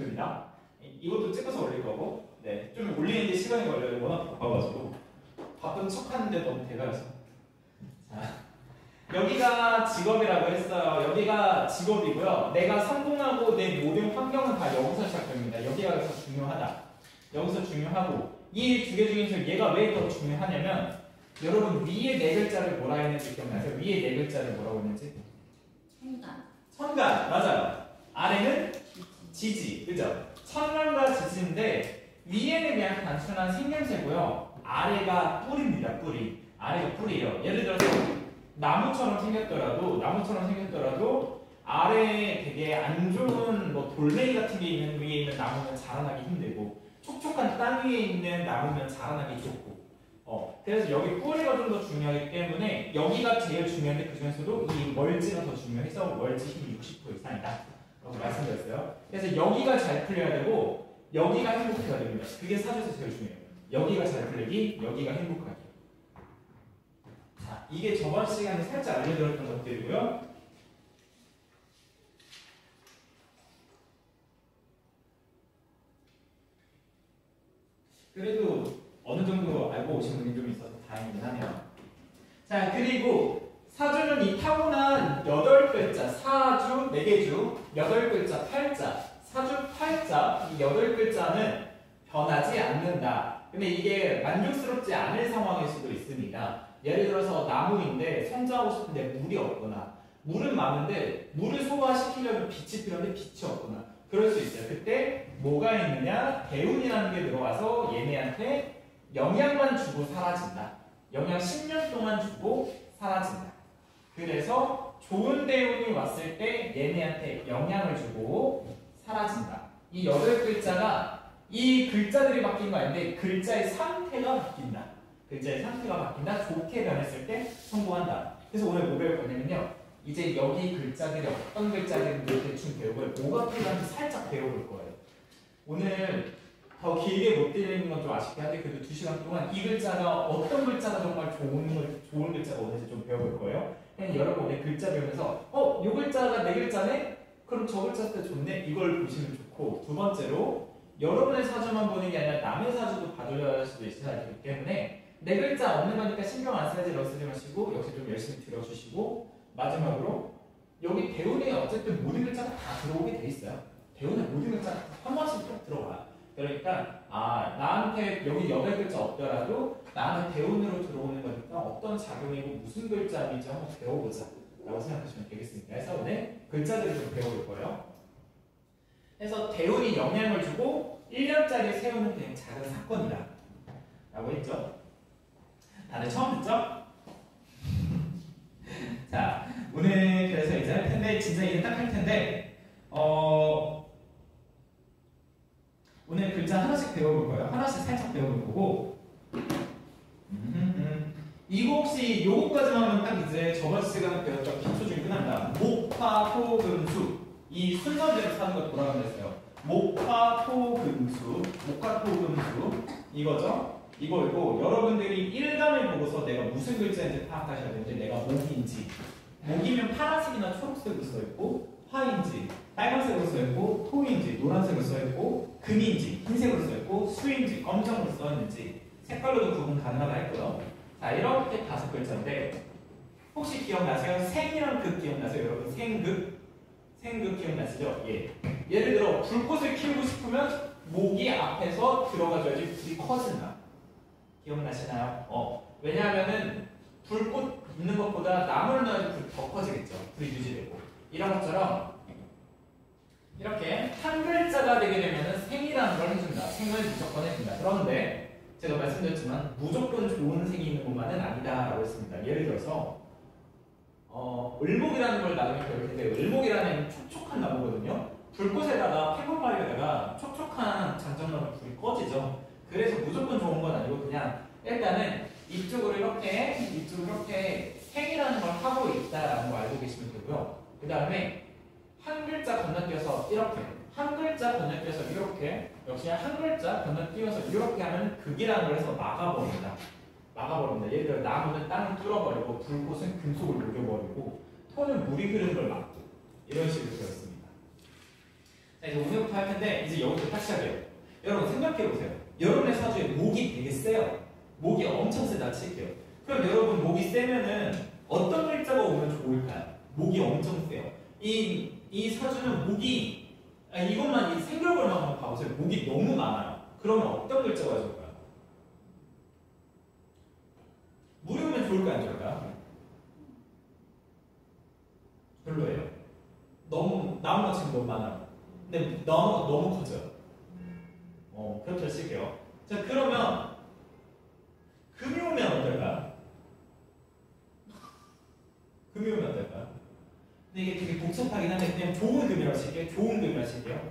정도입니다. 이것도 찍어서 올릴 거고, 네, 좀 올리는데 시간이 걸려요. 워낙 바빠가지고 바쁜 척하는데 너무 대가여서. 자, 여기가 직업이라고 했어요. 여기가 직업이고요. 내가 성공하고 내 모든 환경은 다 여기서 시작됩니다. 여기가 더 중요하다. 여기서 중요하고, 이 두 개 중에서 얘가 왜 더 중요하냐면, 여러분 위에 네 글자를 뭐라 했는지 기억나세요? 위에 네 글자를 뭐라고 했는지? 천간. 천간, 맞아요. 아래는 지지, 그죠? 천간과 지지인데 위에는 그냥 단순한 생김새고요. 아래가 뿌리입니다. 뿌리. 아래가 뿌리예요. 예를 들어서 나무처럼 생겼더라도 아래에 되게 안 좋은 뭐 돌멩이 같은 게 있는 위에 있는 나무는 자라나기 힘들고, 촉촉한 땅 위에 있는 나무면 자라나기 좋고. 그래서 여기 뿌리가 좀 더 중요하기 때문에 여기가 제일 중요한데, 그 중에서도 이 멀지가 더 중요해서 멀지 힘이 60% 이상이다 라고 말씀드렸어요. 그래서 여기가 잘 풀려야 되고 여기가 행복해야 됩니다. 그게 사주에서 제일 중요해요. 여기가 잘 풀리기, 여기가 행복하기. 자, 이게 저번 시간에 살짝 알려드렸던 것들이고요. 그래도 어느 정도 알고 오신 분이 좀 있어서 다행이긴 하네요. 자, 그리고 사주는 이 타고난 8글자, 사주, 4개주, 8글자, 팔자, 사주 팔자, 이 8글자는 변하지 않는다. 근데 이게 만족스럽지 않을 상황일 수도 있습니다. 예를 들어서 나무인데 성장하고 싶은데 물이 없거나, 물은 많은데 물을 소화시키려면 빛이 필요한데 빛이 없거나, 그럴 수 있어요. 그때 뭐가 있느냐? 대운이라는 게 들어와서 얘네한테 영향만 주고 사라진다. 영향 10년 동안 주고 사라진다. 그래서 좋은 대운이 왔을 때 얘네한테 영향을 주고 사라진다. 이 8글자가 이 글자들이 바뀐 거 아닌데 글자의 상태가 바뀐다. 글자의 상태가 바뀐다. 좋게 변했을 때 성공한다. 그래서 오늘 뭐 배울 거냐면요, 이제 여기 글자들이 어떤 글자들인지 대충 배우고 뭐가 필요한지 살짝 배워볼 거예요. 오늘 더 길게 못 드리는 건 좀 아쉽긴 한데, 그래도 2시간 동안 이 글자가 어떤 글자가 정말 좋은 글자가 오는지 좀 배워볼 거예요. 그냥 여러분 오늘 글자 배우면서 요 글자가 네 글자네? 그럼 저 글자 쓸 때 좋네? 이걸 보시면 좋고, 두 번째로 여러분의 사주만 보는 게 아니라 남의 사주도 봐줘야 할 수도 있어야 되기 때문에 네 글자 없는 거니까 신경 안 쓰지 마시고 역시 좀 열심히 들어주시고, 마지막으로 여기 대운에 어쨌든 모든 글자가 다 들어오게 돼 있어요. 대운에 모든 글자가 한 번씩 좀 들어와. 그러니까 나한테 여기 8글자 없더라도 나한테 대운으로 들어오는 거니까 어떤 작용이고 무슨 글자인지 한번 배워보자 라고 생각하시면 되겠습니다. 그래서 오늘 글자들을 좀 배워볼 거예요. 그래서 대운이 영향을 주고 1년짜리 세우는 그냥 작은 사건이다 라고 했죠. 다들 처음 듣죠? 자, 오늘 그래서 이제 할 텐데, 진짜 이제 딱 할 텐데, 오늘 글자 하나씩 배워볼 거예요. 하나씩 살짝 배워볼 거고, 이거 혹시 요거까지만 하면 딱 이제 저번 시간에 배웠던 기초 중에 끝난다. 목화토금수, 이 순서대로 사는 거 돌아가면 됐어요. 목화토금수, 목화토금수 이거죠. 이거고, 여러분들이 일간을 보고서 내가 무슨 글자인지 파악하셔야 되는데, 내가 목인지, 목이면 파란색이나 초록색으로 써있고, 화인지 빨간색으로 써있고, 토인지 노란색으로 써있고, 금인지 흰색으로 써있고, 수인지 검정으로 써있는지 색깔로도 구분 가능하다 했고요. 자, 이렇게 5글자인데 혹시 기억나세요? 생이랑 극 기억나세요? 여러분 생극? 생극 기억나시죠? 예. 예를 들어 불꽃을 키우고 싶으면 목이 앞에서 들어가줘야지 불이 커진다. 기억나시나요? 왜냐하면은 불꽃 있는 것보다 나무를 넣어야지 불이 더 커지겠죠. 불이 유지되고. 이런 것처럼 이렇게 한 글자가 되게 되면은 생이라는 걸 해준다. 생을 무조건 해준다. 그런데 제가 말씀드렸지만 무조건 좋은 생이 있는 것만은 아니다라고 했습니다. 예를 들어서 을목이라는 걸 나중에 배울 텐데, 을목이라는 촉촉한 나무거든요. 불꽃에다가 팽고파리에다가 촉촉한 장정나무 불이 꺼지죠. 그래서 무조건 좋은 건 아니고 그냥 일단은 이쪽으로 이렇게 생이라는 걸 하고 있다라는 거 알고 계시면 되고요. 그 다음에 한 글자 건너뛰어서 이렇게, 한 글자 건너뛰어서 이렇게, 역시 한 글자 건너뛰어서 이렇게 하면 극이라는 걸 해서 막아버린다. 예를 들어 나무는 땅을 뚫어버리고, 불꽃은 금속을 녹여버리고, 토는 물이 흐르는 걸 막고, 이런 식으로 되었습니다. 자, 이제 오늘부터 할 텐데 이제 여기서 딱 시작해요. 여러분 생각해보세요. 여러분의 사주에 목이 되게 세요. 목이 엄청 세다 칠게요. 그럼 여러분 목이 세면은 어떤 글자가 오면 좋을까요? 목이 엄청 세요. 이 사주는 목이 이것만 이 생각을만 한번 봐보세요. 목이 너무 많아요. 그러면 어떤 글자가 좋을까요? 물이 오면 좋을까요? 안 좋을까요? 별로예요. 나무가 지금 너무 많아요. 근데 나무가 너무 커져요. 그렇게 쓸게요. 자, 그러면 금이 오면 어떨까요? 금이 오면 어떨까요? 근데 이게 되게 복잡하긴 한데 그냥 좋은 금이라고 칠게요. 좋은 금이라고 칠게요.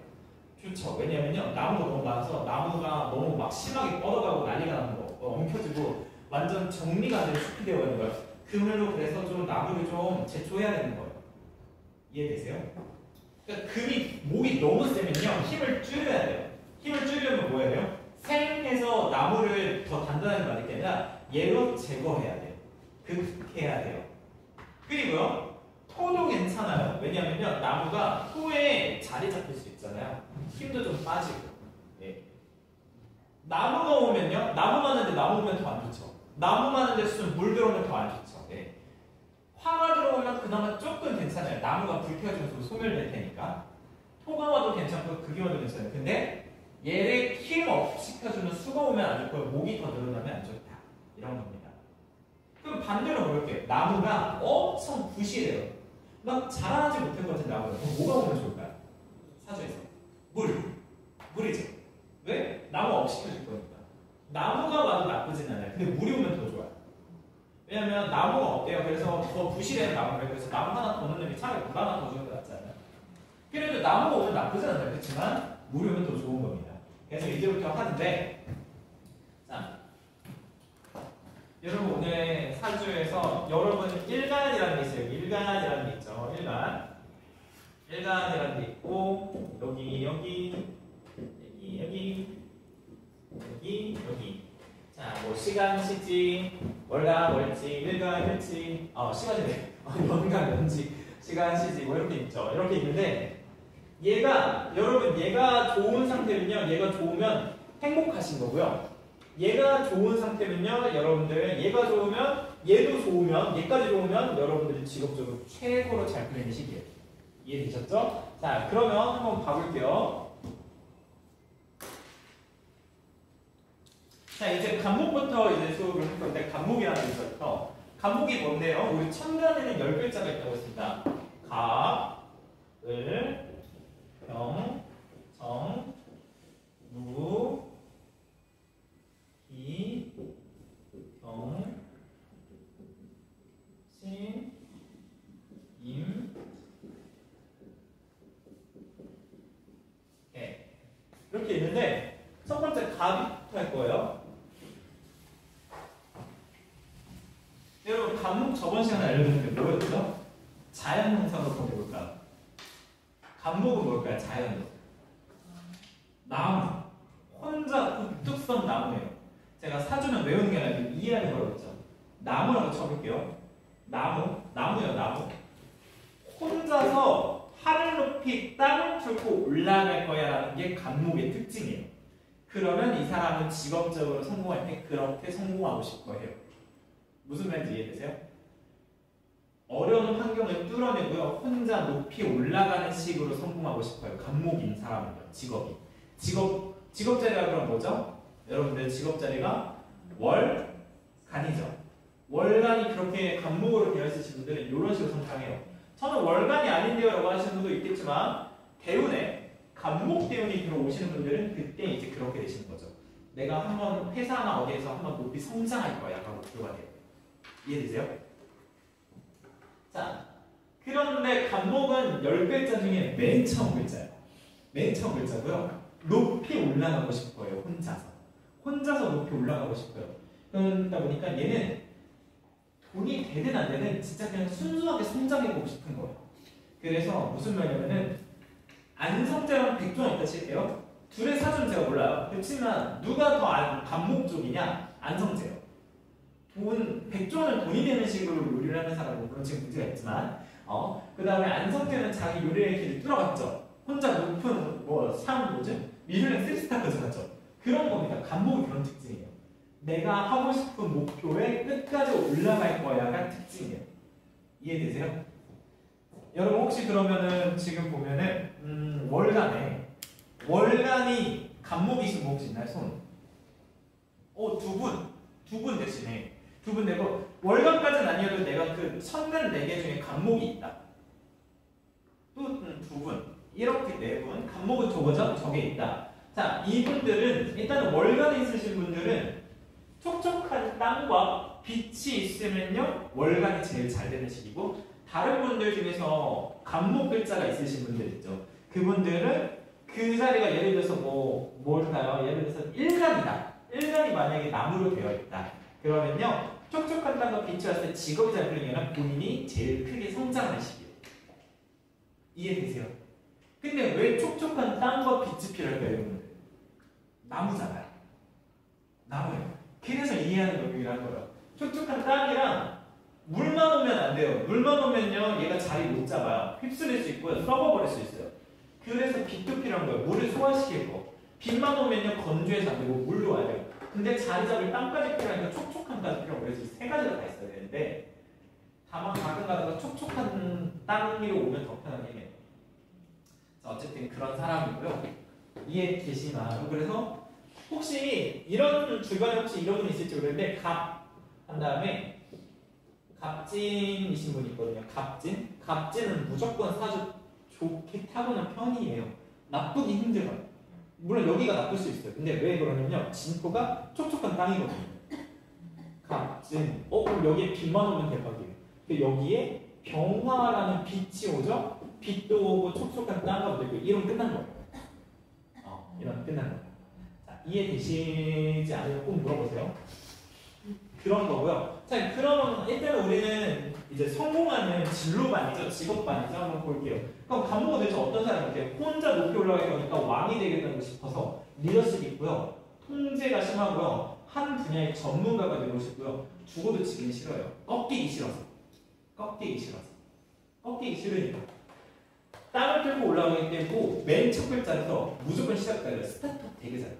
좋죠. 왜냐면요, 나무가 너무 많아서 나무가 너무 막 심하게 뻗어가고 난리가 나는 거, 엉켜지고 완전 정리가 안 되는 숲이 되어 있는 거예요. 금으로 그래서 좀 나무를 좀 제초해야 되는 거예요. 이해되세요? 그러니까 금이 목이 너무 세면요, 힘을 줄여야 돼요. 힘을 줄이려면 뭐 해야 돼요? 생해서 나무를 더 단단하게 만들 게 아니라 얘로 제거해야 돼요. 극해야 돼요. 그리고요, 토도 괜찮아요. 왜냐면요, 나무가 토에 자리 잡힐 수 있잖아요. 힘도 좀 빠지고. 네. 나무가 오면요, 나무 많은데 나무 오면 더 안 좋죠. 나무 많은데 물 들어오면 더 안 좋죠. 네. 화가 들어오면 그나마 조금 괜찮아요. 나무가 불태워주면서 소멸될 테니까. 토가 와도 괜찮고 극이 와도 괜찮아요. 근데 얘를 힘 업 시켜주는 수가 오면 안 좋고 목이 더 늘어나면 안 좋다. 이런 겁니다. 그럼 반대로 볼게요. 나무가 엄청 부실해요. 막 자라나지 못할 것 같은 나무는 그럼 뭐가 오면 좋을까요? 사주에서 물이죠. 왜? 나무 업 시켜줄 거니까. 나무가 와도 나쁘진 않아요. 근데 물이 오면 더 좋아요. 왜냐면 나무가 어때요? 그래서 더 부실해요. 나무를. 그래서 나무 하나 더 넣는 게 차라리 물 하나 더 주는 게 낫지 않아요? 그래도 나무가 오면 나쁘진 않아요. 그렇지만 물이 오면 더 좋은 겁니다. 그래서 이제부터 하는데, 자, 여러분 오늘 사주에서 여러분 일간이라는 게 있어요. 일간이라는 게 있죠. 일간이라는 게 있고 여기. 자, 뭐 시간, 시지, 월간, 월지, 일간, 일지, 시간이네. 연간, 연지, 시간, 시지 뭐 이렇게 있죠. 이렇게 있는데 여러분 얘가 좋은 상태면요, 얘가 좋으면 행복하신 거고요. 얘가 좋은 상태면요, 여러분들 얘가 좋으면 얘도 좋으면 얘까지 좋으면 여러분들이 직업적으로 최고로 잘 풀리는 시기예요. 이해되셨죠? 자, 그러면 한번 봐볼게요. 자, 이제 간목부터 이제 수업을 할 건데, 간목이라는 게 있어서 간목이 뭔데요? 우리 천간에는 10글자가 있다고 했습니다. 가, 을, 병, 정, 무, 기, 경, 신, 임, 개. 이렇게 있는데 첫 번째 갑부터 할 거예요. 여러분 간목 저번 시간에 알려드린 게 뭐였죠? 자연동사로 보내볼까요? 간목은 뭘까요? 자연동사. 나무. 혼자 우뚝 선 나무예요. 제가 사주는 외우는 게 아니라 이해하는 거라고 했죠. 나무라고 쳐볼게요. 나무요, 나무. 혼자서 하늘 높이 땅을 뚫고 올라갈 거야 라는 게 간목의 특징이에요. 그러면 이 사람은 직업적으로 성공할 때 그렇게 성공하고 싶어해요. 무슨 말인지 이해되세요? 어려운 환경을 뚫어내고요, 혼자 높이 올라가는 식으로 성공하고 싶어요. 간목인 사람은요, 직업 자리가 그럼 뭐죠? 여러분들 직업 자리가 월간이죠. 월간이 그렇게 간목으로 되어 있으신 분들은 이런 식으로 성장해요. 저는 월간이 아닌데요 라고 하시는 분도 있겠지만 대운에 간목 대운이 들어오시는 분들은 그때 이제 그렇게 되시는 거죠. 내가 한번 회사나 어디에서 한번 높이 성장할 거야 라고 목표가 돼요. 이해되세요? 자, 그런데 간목은 10글자 중에 맨 처음 글자예요. 맨 처음 글자고요. 높이 올라가고 싶어요. 혼자서 높이 올라가고 싶어요. 그러다 보니까 얘는 돈이 되든 안 되든 진짜 그냥 순수하게 성장해보고 싶은 거예요. 그래서 무슨 말이냐면은 안성재랑 백조가 있다 칠게요. 둘의 사주는 제가 몰라요. 그렇지만 누가 더 간목 쪽이냐? 안성재요. 백조는 돈이 되는 식으로 요리를 하는 사람은 물론 지금 문제가 있지만 그 다음에 안성재는 자기 요리의 길을 뚫어갔죠. 혼자 높은 뭐죠? 미슐랭 3스타까지 갔죠. 그런 겁니다. 간목이 그런 특징이에요. 내가 하고 싶은 목표에 끝까지 올라갈 거야가 특징이에요. 이해되세요? 여러분 혹시 그러면은 지금 보면은 월간이 간목이신 분 혹시 있나요? 손? 두 분 대신에 두 분 내고 월간까지는 아니어도 내가 그 천간 4개 중에 간목이 있다. 또 두 분 이렇게 4분 간목은 저거죠? 저게 있다. 자, 이분들은 일단은 월간에 있으신 분들은 촉촉한 땅과 빛이 있으면요 월간이 제일 잘 되는 시기고, 다른 분들 중에서 간목 글자가 있으신 분들 있죠. 그분들은 그 자리가 예를 들어서 뭘까요? 예를 들어서 일간이다. 일간이 만약에 나무로 되어 있다. 그러면요 촉촉한 땅과 빛이 왔을 때 직업이 잘 풀리면 본인이 제일 크게 성장하는 시기예요. 이해되세요? 근데 왜 촉촉한 땅과 빛이 필요할까요, 여러분들? 나무잖아요. 나무예요. 그래서 이해하는 영역이라는 거예요. 촉촉한 땅이랑 물만 오면 안 돼요. 물만 오면요 얘가 자리 못 잡아요. 휩쓸릴 수 있고요. 썩어버릴 수 있어요. 그래서 빛도 필요한 거예요. 물을 소화시킬 거. 빛만 오면요 건조해서 안 되고 물도 와야 돼요. 근데 자리 잡을 땅까지 필요하니까 촉촉한 땅이 필요하고, 그래서 이 3가지가 다 있어야 되는데 다만 가끔 가다가 촉촉한 땅 위로 오면 더 편하긴 해요. 자, 어쨌든 그런 사람이고요. 이해되시나요? 그래서 혹시 이런 주변에 혹시 이런 분 있을지 모르는데 한 다음에 갑진이신 분이 있거든요. 갑진은 무조건 사주 좋게 타고난 편이에요. 나쁘기 힘들어요. 물론 여기가 나쁠 수 있어요. 근데 왜 그러냐면요 진토가 촉촉한 땅이거든요. 갑진 그럼 여기에 빛만 오면 대박이에요. 근데 여기에 병화라는 빛이 오죠. 빛도 오고 촉촉한 땅가 오고 이러면 끝난 거예요. 이러면 끝난 거예요. 자, 이해되시지 않으면 꼭 물어보세요. 그런 거고요. 자, 그러면 일단 우리는 이제 성공하는 진로반이죠. 직업반이죠. 한번 볼게요. 그럼 간목은 대체 어떤 사람인데, 혼자 높이 올라가기 거니까 왕이 되겠다고 싶어서 리더십 있고요. 통제가 심하고요. 한 분야의 전문가가 되고 싶고요. 죽어도 지기 싫어요. 꺾이기 싫으니까. 땅을 뚫고 올라가기 때문에 맨 첫 글자에서 무조건 시작까지 스타트업 되게 잘해요.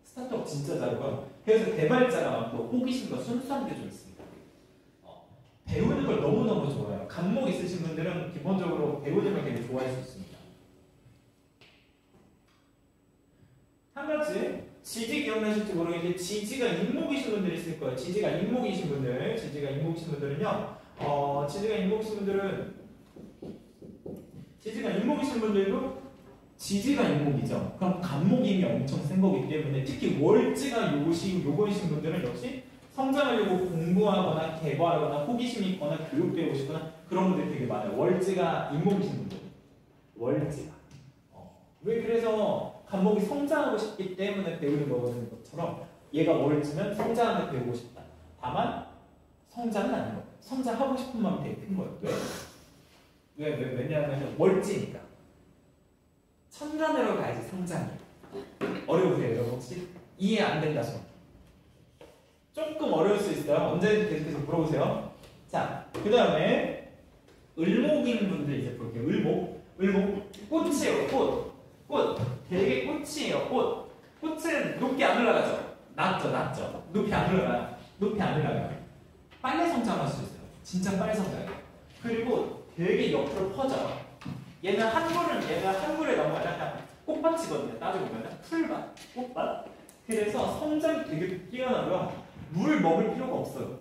스타트업 진짜 잘하고요. 그래서 개발자가 많고 호기심과 순수한 게 좀 있습니다. 배우는 걸 너무너무 좋아해요. 간목 있으신 분들은 기본적으로 배우는 걸 되게 좋아할 수 있습니다. 한 가지 지지 기억나실지 모르겠는데 지지가 인목이신 분들이 있을 거예요. 지지가 인목이신 분들은요 지지가 인목이신 분들도 지지가 인목이죠. 그럼 간목이 이미 엄청 센 거기 때문에 특히 월지가 요거이신 분들은 역시 성장하려고 공부하거나 개발하거나 호기심이 있거나 교육되고 싶거나 그런 분들이 되게 많아요. 월지가 인목이신 분들. 월지가. 왜 그래서 간목이 성장하고 싶기 때문에 배우는 거거든요. 것처럼 얘가 월지면 성장하는 데 배우고 싶다. 다만 성장은 아닌 거예요. 성장하고 싶은 마음이 되게 큰 거예요. 왜냐하면 월지니까. 천간으로 가야지 성장이. 어려우세요 여러분? 혹시 이해 안 된다 손. 조금 어려울 수 있어요. 언제든지 계속해서 물어보세요. 자, 그 다음에 을목인 분들 이제 볼게요. 을목 꽃이에요. 꽃 되게 꽃이에요. 꽃은 높이 안 올라가죠. 낮죠. 높이 안 올라가요. 빨리 성장할 수 있어요. 진짜 빨리 성장해요. 그리고 되게 옆으로 퍼져요. 얘는 한물에 넘어가면 꽃밭이거든요. 따지고 보면 풀밭, 꽃밭. 그래서 성장이 되게 뛰어나고요. 물 먹을 필요가 없어요.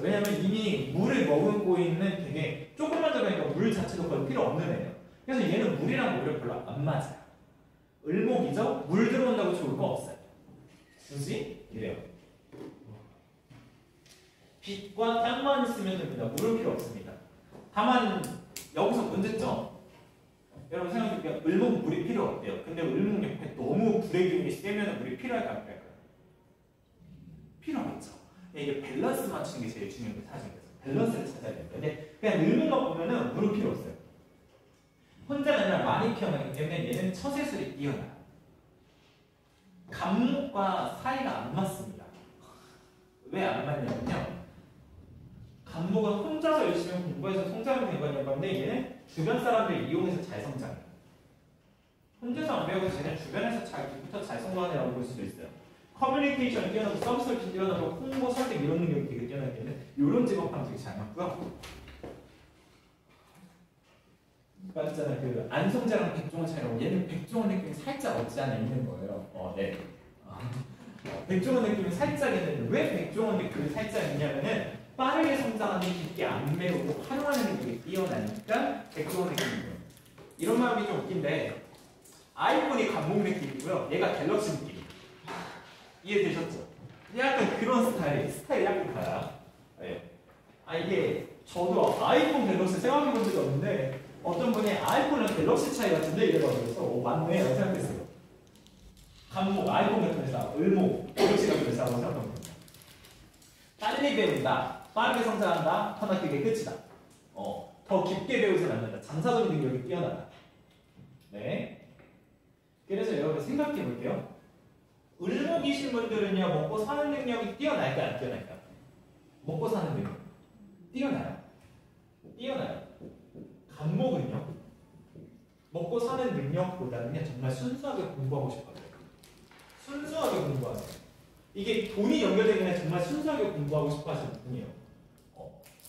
왜냐면 이미 물을 머금고 있는 되게 조금만 자라니까 물 자체도 거의 필요 없는 애예요. 그래서 얘는 물이랑 오히려 별로 안 맞아요. 을목이죠? 물 들어온다고 좋을 거 없어요. 굳이 이래요. 빛과 땅만 있으면 됩니다. 물은 필요 없습니다. 다만 여기서 문제점. 여러분 생각해보니까 을목 물이 필요 없대요. 근데 을목 옆에 너무 불의 기운이 세면 물이 필요할까 안 필요할까요? 필요하겠죠. 이게 밸런스 맞추는 게 제일 중요한 사실이에요. 밸런스를 찾아야 됩니다. 근데 그냥 을목만 보면은 물은 필요 없어요. 혼자가 아니라 많이 피어나기 때문에 얘는 처세술이 뛰어나요. 간목과 사이가 안 맞습니다. 왜 안 맞냐면요. 간목은 혼자서 열심히 공부해서 성장이 된 거냐인데 얘는 주변 사람들 이용해서 잘 성장해. 혼자서 안 배우고 쟤는 주변에서 잘부터 잘 성장하느라고 볼 수도 있어요. 커뮤니케이션 뛰어나고 서비스 뛰어나고 홍보 설득 이런 능력이 되게 뛰어나기 때문에 이런 직업하면 되게 잘 맞고요. 맞잖아. 그 안성재랑 백종원 차이라고 얘는 백종원 느낌이 살짝 없지 않아 있는 거예요. 네. 백종원 느낌이 살짝 있는데 왜 백종원 느낌이 살짝 있냐면은 빠르게 성장하는 깊게 안 배우고 활용하는 능력이 뛰어나니까 백종원 느낌이고요. 이런 마음이 좀 웃긴데 아이폰이 감목 느낌이고요. 얘가 갤럭시 느낌. 이해되셨죠? 약간 그런 스타일이 약간 달라요. 네. 이게 저도 아이폰 갤럭시 생각해 본 적이 없는데 어떤 분이 아이폰이랑 갤럭시 차이 같은데 이래가지고 맞네 라고 생각했어요. 감목, 아이폰 같은 회사, 을목, 갤럭시 같은 회사라고 생각합니다. 빨리 배운다, 빠르게 성장한다, 하나 그게 끝이다. 더 깊게 배우진 않는다. 장사적인 능력이 뛰어나다. 네. 그래서 여러분 생각해 볼게요. 을목이신 분들은요, 먹고 사는 능력이 뛰어날까 안 뛰어날까? 먹고 사는 능력. 뛰어나요. 뛰어나요. 간목은요, 먹고 사는 능력보다는 정말 순수하게 공부하고 싶어요. 순수하게 공부하세요. 이게 돈이 연결되면 정말 순수하게 공부하고 싶어 하시는 분이에요.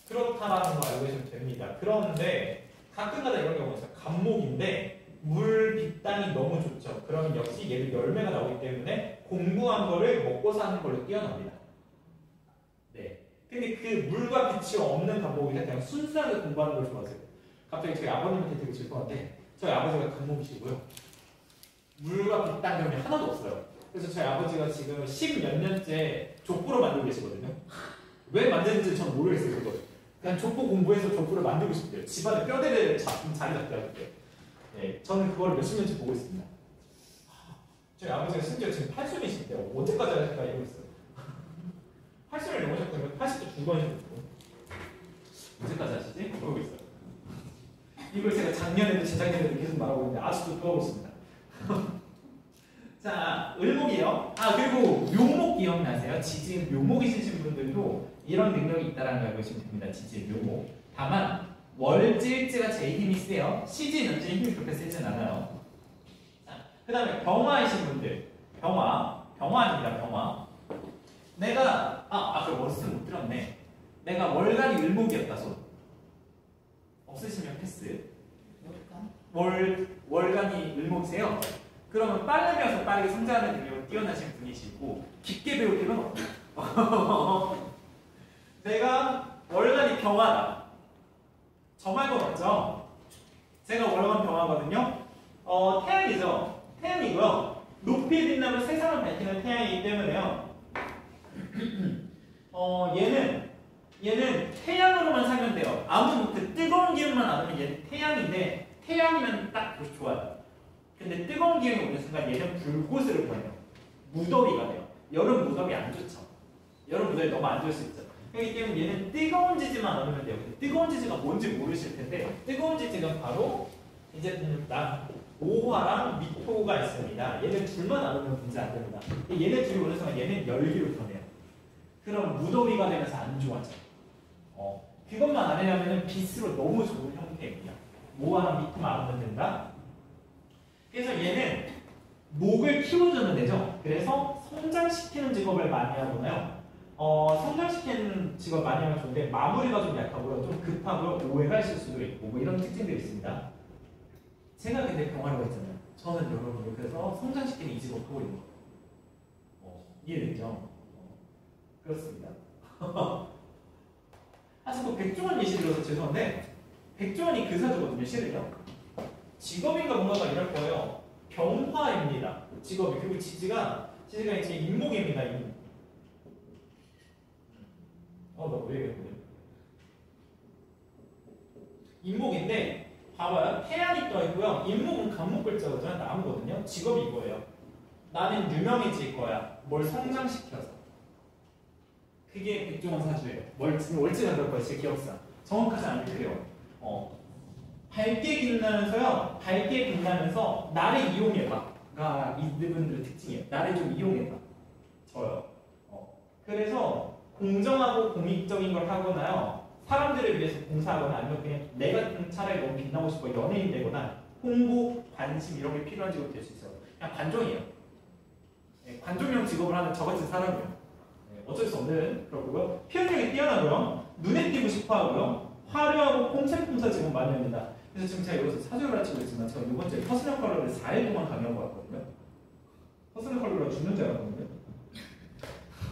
그렇다라는 거 알고 계시면 됩니다. 그런데 가끔가다 이런 경우가 있어요. 간목인데 물, 빛, 땅이 너무 좋죠. 그러면 역시 얘를 열매가 나오기 때문에 공부한 거를 먹고 사는 걸로 뛰어납니다. 네. 근데 그 물과 빛이 없는 간목이라 그냥 순수하게 공부하는 걸 좋아하세요. 갑자기 저희 아버님한테 되게 죄송한데 저희 아버지가 간목이시고요. 물과 빛, 땅 경험이 하나도 없어요. 그래서 저희 아버지가 지금 10몇 년째 족보를 만들고 계시거든요. 왜 만드는지 저는 모르겠어요. 그거. 그냥 족보 공부해서 족보를 만들고 싶대요. 집안에 뼈대를 자리 잡더라고요. 네, 저는 그걸 몇십 년째 보고 있습니다. 저희 아버지가 심지어 지금 80이신데요. 언제까지 하실까 이러고 있어요. 80을 넘으셨거든요. 80도 중반이셨고 언제까지 하시지? 모르고 있어요. 이걸 제가 작년에도 재작년에도 계속 말하고 있는데 아직도 그러고 있습니다. 자, 을목이요. 그리고 묘목 기억나세요? 지진 묘목 있으신 분들도 이런 능력이 있다는 걸 알고 계시면 됩니다. 지진 묘목. 다만 월지일지가 제일 힘이 세요. 시진 연지 힘이 그렇게 세진 않아요. 그 다음에 병화이신 분들. 병화입니다. 병화. 내가 아까 월수 못 들었네. 내가 월간이 을목이었다. 손. 없으시면 패스. 월간이 을목이세요. 그러면 빨리 배워서 빠르게 성장하는 능력을 뛰어나신 분이시고 깊게 배울 필요는 없어요. 내가 월간이 병화다. 저 말고 맞죠? 제가 월간 병화거든요. 태양이죠. 태양이고요. 높이 빛나면 세상을 밝히는 태양이기 때문에요. 얘는 태양으로만 살면 돼요. 아무 그 뜨거운 기운만 안 오면 얘는 태양인데 태양이면 딱 좋아요. 근데 뜨거운 기운이 오는 순간 얘는 불꽃을 보내요. 무더위가 돼요. 여름 무더위 안 좋죠. 여름 무더위 너무 안 좋을 수 있죠. 그렇기 때문에 얘는 뜨거운 지지만 안 오면 돼요. 근데 뜨거운 지지가 뭔지 모르실 텐데 뜨거운 지지는 바로 이제 오화랑 미토가 있습니다. 얘는 둘만 안 오면 문제 안 됩니다. 얘네 둘이 오는 순간 얘는 열기로 변해요. 그럼 무더위가 되면서 안 좋아져. 그것만 안 하려면 빛으로 너무 좋은 형태입니다. 오화랑 미토만 안 오면 된다. 그래서 얘는 목을 키워주는 애죠. 그래서 성장시키는 직업을 많이 하거나요. 성장시키는 직업 많이 하면 좋은데 마무리가 좀 약하고요. 좀 급하고요. 오해가 있을 수도 있고 뭐 이런 특징들이 있습니다. 제가 근데 병화라고 했잖아요. 저는 여러분을 그래서 성장시키는 이 직업 하고 있는 거예요. 이해되죠? 그렇습니다. 자꾸 백종원 예시 들어서 죄송한데 백종원이 그 사주거든요. 실은요. 직업인가 뭔가가 이럴 거예요. 병화입니다. 직업이. 그리고 지지가 이제 인목입니다. 인목. 나 왜 이랬거든. 인목인데 봐봐요. 태양이 떠 있고요. 인목은 간목 글자거든요. 나무거든요. 직업이 이거예요. 나는 유명해질 거야. 뭘 성장시켜서. 그게 백종원 사주예요. 월지가 그럴 거예요. 제 기억상. 정확하지 않은데 그래요. 밝게 빛나면서요. 밝게 빛나면서 나를 이용해봐가 이분들의 특징이에요. 나를 좀 이용해봐. 저요. 그래서 공정하고 공익적인 걸 하거나요. 사람들을 위해서 봉사하거나 아니면 그냥 내 같은 차라리 너무 빛나고 싶어 연예인 되거나 홍보, 관심 이런 게 필요한 직업이 될 수 있어요. 그냥 관종이에요. 네, 관종형 직업을 하는 저 같은 사람이에요. 네, 어쩔 수 없는 그렇고요. 표현력이 뛰어나고요. 눈에 띄고 싶어 하고요. 화려하고 꼼짝꼼짝 직업 많이 합니다. 그래서 지금 제가 여기서 사주를 가르치고 있지만 제가 이번 주에 퍼스널 컬러를 4일 동안 강의하고 왔거든요. 퍼스널 컬러가 죽는 줄 알았거든요.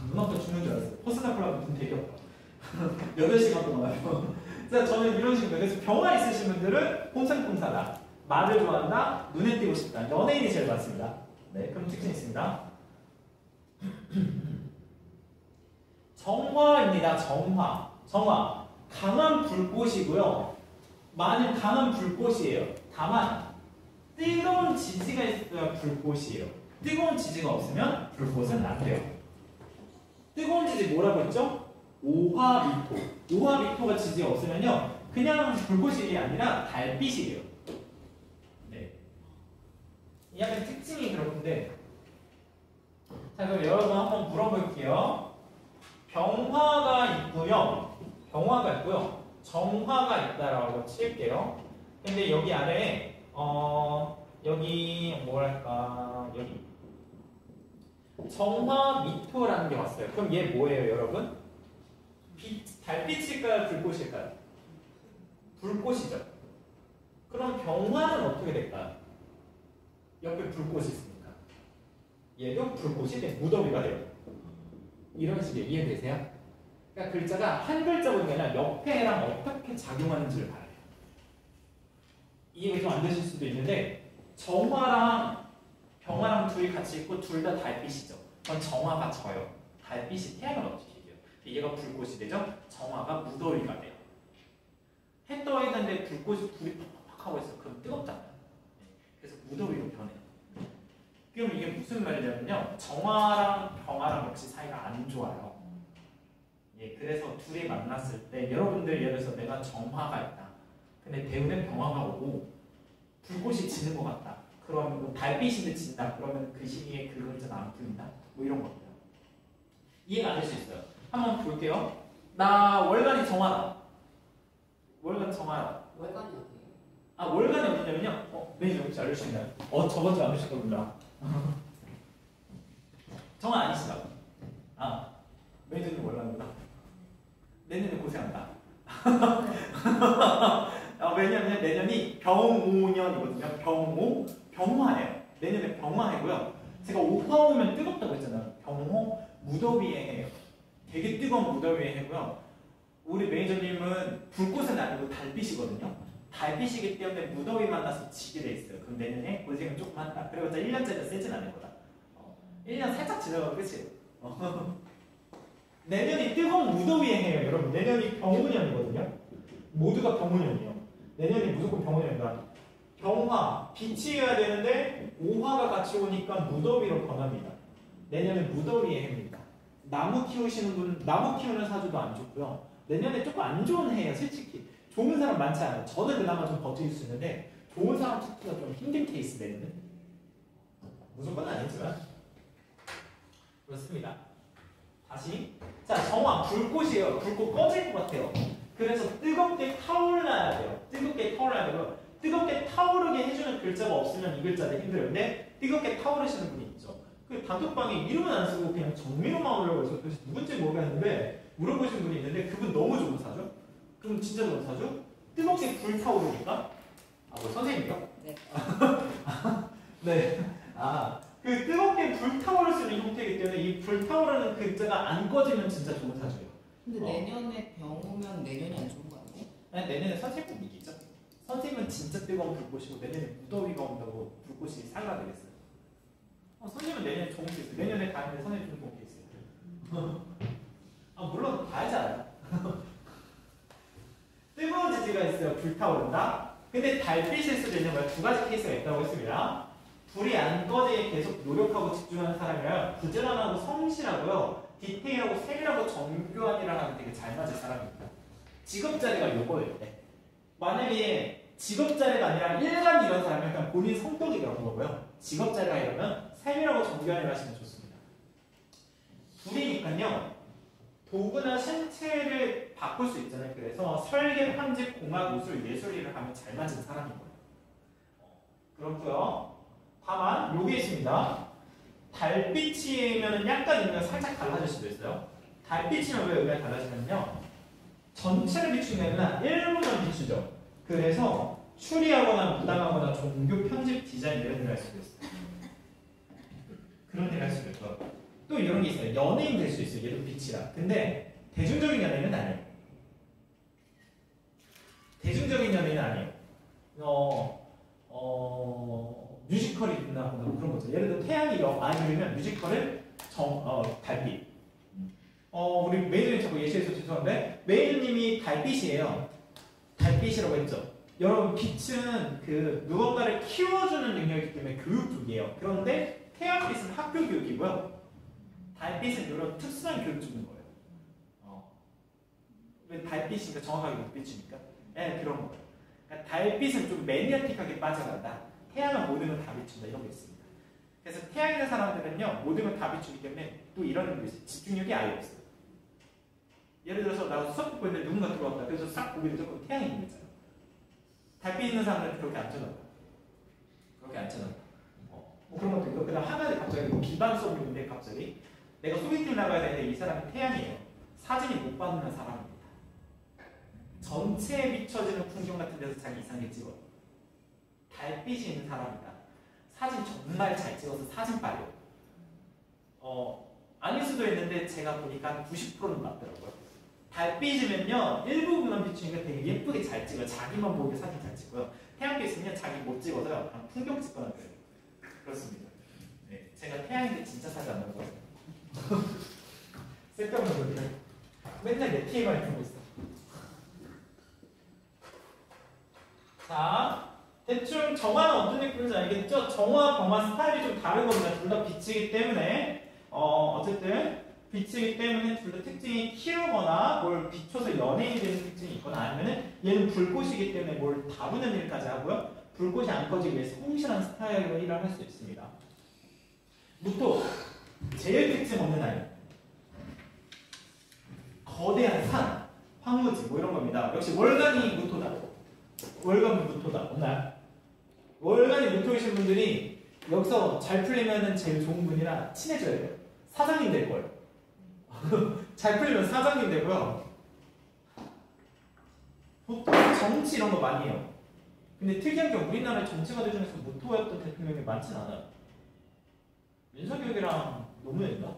눈앞에 죽는 줄 알았어요. 퍼스널 컬러가 돈 되게 없다. 8시간 동안 하고. 자, 저는 이런 식으로 그래서 병화 있으신 분들은 꼼짝꼼짝하다. 말을 좋아한다. 눈에 띄고 싶다. 연예인이 제일 많습니다. 네, 그럼 특징이 있습니다. 정화입니다. 정화. 정화. 강한 불꽃이고요. 만일 강한 불꽃이에요. 다만 뜨거운 지지가 있어야 불꽃이에요. 뜨거운 지지가 없으면 불꽃은 안 돼요. 뜨거운 지지 뭐라고 했죠? 오화미토. 오화미토가 지지가 없으면요. 그냥 불꽃이 아니라 달빛이에요. 네. 약간 특징이 그렇던데. 자, 그럼 여러분 한번 물어볼게요. 병화가 있고요. 병화가 있고요. 정화가 있다라고 칠게요. 근데 여기 아래에 여기 뭐랄까 여기 정화미토라는 게 왔어요. 그럼 얘 뭐예요, 여러분? 달빛일까요, 불꽃일까요? 불꽃이죠. 그럼 병화는 어떻게 될까요? 옆에 불꽃이 있으니까 얘도 불꽃이 돼, 무더위가 돼요. 이런 식의 이해되세요? 그러니까 글자가 한 글자 보는 게 아니라 옆에랑 어떻게 작용하는지를 봐야 돼요. 이해가 좀 안 되실 수도 있는데 정화랑 병화랑 둘이 같이 있고 둘 다 달빛이죠. 그럼 정화가 져요. 달빛이 태양을 어떻게 이겨요? 얘가 불꽃이 되죠? 정화가 무더위가 돼요. 해 떠 있는데 불꽃이 불이 팍팍 하고 있어요. 그럼 뜨겁잖아요. 그래서 무더위로 변해요. 그럼 이게 무슨 말이냐면요. 정화랑 병화랑 역시 사이가 안 좋아요. 예, 그래서 둘이 만났을 때 여러분들 예를 들어서 내가 정화가 있다. 근데 대운에 병화가 오고 불꽃이 지는 것 같다. 그러면 뭐 달빛인데 진다. 그러면 그 시기에 그 글자가 안 풀린다. 뭐 이런 겁니다. 이해가 안 될 수 있어요. 한번 볼게요. 나 월간이 정화다. 월간 정화다. 월간이 어디예요? 아, 월간이 어디냐면요. 매니저 혹시 알려줄 수 있나요? 저번 주에 안 주셨거든요. 정화 아니시죠? 아, 매니저님 월간입니다. 내년에 고생한다. 왜냐면 내년이 병오년이거든요. 병오, 병화예요. 내년에 병화해고요. 제가 오화 오면 뜨겁다고 했잖아요. 병호, 무더위의 해예요. 되게 뜨거운 무더위의 해고요. 우리 매니저님은 불꽃은 아니고 달빛이거든요. 달빛이기 때문에 무더위 만나서 지게 돼 있어요. 그럼 내년에 고생을 조금 한다. 그래봤자 1년짜리 세진 않을 거다. 1년 살짝 지나가면 끝이에요. 내년이 뜨거운 무더위의 해예요. 여러분, 내년이 병오년이거든요. 모두가 병오년이에요. 내년이 무조건 병오년이다. 병화, 빛이어야 되는데 오화가 같이 오니까 무더위로 변합니다. 내년은 무더위의 해입니다. 나무 키우시는 분, 나무 키우는 사주도 안 좋고요. 내년에 조금 안 좋은 해예요, 솔직히. 좋은 사람 많지 않아요. 저는 그나마 좀 버틸 수 있는데 좋은 사람 찾기가 좀 힘든 케이스 내년은. 무조건 아니지만 그렇습니다. 다시. 자, 정화, 불꽃이에요. 불꽃 꺼질 것 같아요. 그래서 뜨겁게 타올라야 돼요. 뜨겁게 타올라야 되고, 뜨겁게 타오르게 해주는 글자가 없으면 이 글자도 힘들어요. 근데 뜨겁게 타오르시는 분이 있죠. 그 단톡방에 이름은 안 쓰고 그냥 정민호만 오려고 해서 도대체 누군지 모르겠는데 물어보신 분이 있는데 그분 너무 좋은 사주? 그럼 진짜 좋은 사주? 뜨겁게 불타오르니까? 아, 뭐 선생님이요? 네. 네. 그 뜨겁게 불타오를 수 있는 형태이기 때문에 이 불타오르는 글자가 안 꺼지면 진짜 좋은 사주예요. 근데 내년에 병 오면 내년이 안 좋은 거 아니에요? 아니, 내년에 선생님 이기죠. 선생님은 진짜 뜨거운 불꽃이고 내년에 무더위가 온다고 불꽃이 살라되겠어요. 선생님은 내년에 좋은 게 있어요. 내년에 가는데 선생님 좀 좋은 게 있어요. 물론 다 알잖아요. 뜨거운 지지가 있어요. 불타오른다. 근데 달빛일 수도 있는 거예요. 두 가지 케이스가 있다고 했습니다. 불이 안 꺼지게 계속 노력하고 집중하는 사람이라 부지런하고 성실하고요. 디테일하고 세밀하고 정교한 일을 하는 되게 잘 맞을 사람입니다. 직업 자리가 요거예요. 네. 만약에 직업 자리가 아니라 일반 이런 사람이 약간 본인 성격이 그런 거고요. 직업 자리가 이러면 세밀하고 정교한 일을 하시면 좋습니다. 불이니까요. 도구나 신체를 바꿀 수 있잖아요. 그래서 설계, 편집, 공학, 우술, 예술이를 하면 잘 맞은 사람인 거예요. 그렇고요. 다만 요게 있습니다. 달빛이면 약간 의미가 살짝 달라질 수도 있어요. 달빛이면 왜 의미가 달라지냐면요. 전체를 비추는 게 아니라 일부만 비추죠. 그래서 추리하거나 무당하거나 종교 편집 디자인 이런 일을 할 수도 있어요. 그런 일을 할 수도 있고 또 이런 게 있어요. 연예인 될 수 있어요. 얘도 빛이라. 근데 대중적인 연예인은 아니에요. 대중적인 연예인은 아니에요. 뮤지컬이 있나 그런 거죠. 예를 들어 태양이 많이 그리면 뮤지컬은 달빛. 우리 메이드님 자꾸 예시해서 죄송한데 메이드님이 달빛이에요. 달빛이라고 했죠. 여러분 빛은 그 무언가를 키워주는 능력이기 때문에 교육 쪽이에요. 그런데 태양빛은 학교 교육이고요. 달빛은 이런 특수한 교육 주는 거예요. 왜 달빛이니까 정확하게 못 비추니까? 네, 그런 거예요. 그러니까 달빛은 좀 매니아틱하게 빠져간다. 태양은 모든 걸 다 비춘다. 이런 게 있습니다. 그래서 태양 있는 사람들은요 모든 걸 다 비추기 때문에 또 이런 게 있어요. 집중력이 아예 없어요. 예를 들어서 나 수업 듣고 있는데 누군가 들어왔다. 그래서 싹 보게 되죠. 태양이 있는 거잖아요. 달빛 있는 사람들은 그렇게 안 쳐다봐요. 그렇게 안 쳐다봐요. 뭐 그런 것도 있고 그다음 하나에 갑자기 기반 수업이 있는데 갑자기 내가 소개팅 나가야 되는데 이 사람이 태양이에요. 사진이 못 받는 사람입니다. 전체에 비춰지는 풍경 같은 데서 자기 이상하게 찍어요. 달빛이 있는 사람이다. 사진 정말 잘 찍어서 사진 빨려. 아닐 수도 있는데 제가 보니까 90%는 맞더라고요. 달빛이면요 일부분만 비추니까 되게 예쁘게 잘 찍어요. 자기만 보이게 사진 잘 찍고요. 태양빛이면 자기 못 찍어서요. 그냥 풍경 찍거나 그래요. 그렇습니다. 네, 제가 태양인데 진짜 사진 안 나고요. 쓸데없는 소리를 맨날 내 피해만 입고 있어. 자, 대충 정화는 어떤 느낌인지 알겠죠? 정화, 병화 스타일이 좀 다른 겁니다. 둘 다 빛이기 때문에 어쨌든 빛이기 때문에 둘 다 특징이 키우거나 뭘 비춰서 연예인이 되는 특징이 있거나 아니면은 얘는 불꽃이기 때문에 뭘 다루는 일까지 하고요. 불꽃이 안 꺼지기 위해 성실한 스타일로 일을 할 수 있습니다. 무토, 제일 특징 없는 아이. 거대한 산, 황무지 뭐 이런 겁니다. 역시 월간이 무토다. 월간이 무토다. 없나요? 월간이 무토이신 분들이 여기서 잘 풀리면은 제일 좋은 분이라 친해져야 돼요. 사장님 될 거예요. 잘 풀리면 사장님 되고요. 보통 정치 이런 거 많이 해요. 근데 특이한 게 우리나라 정치가들 중에서 무토였던 대통령이 많진 않아요. 윤석열이랑 노무현인가?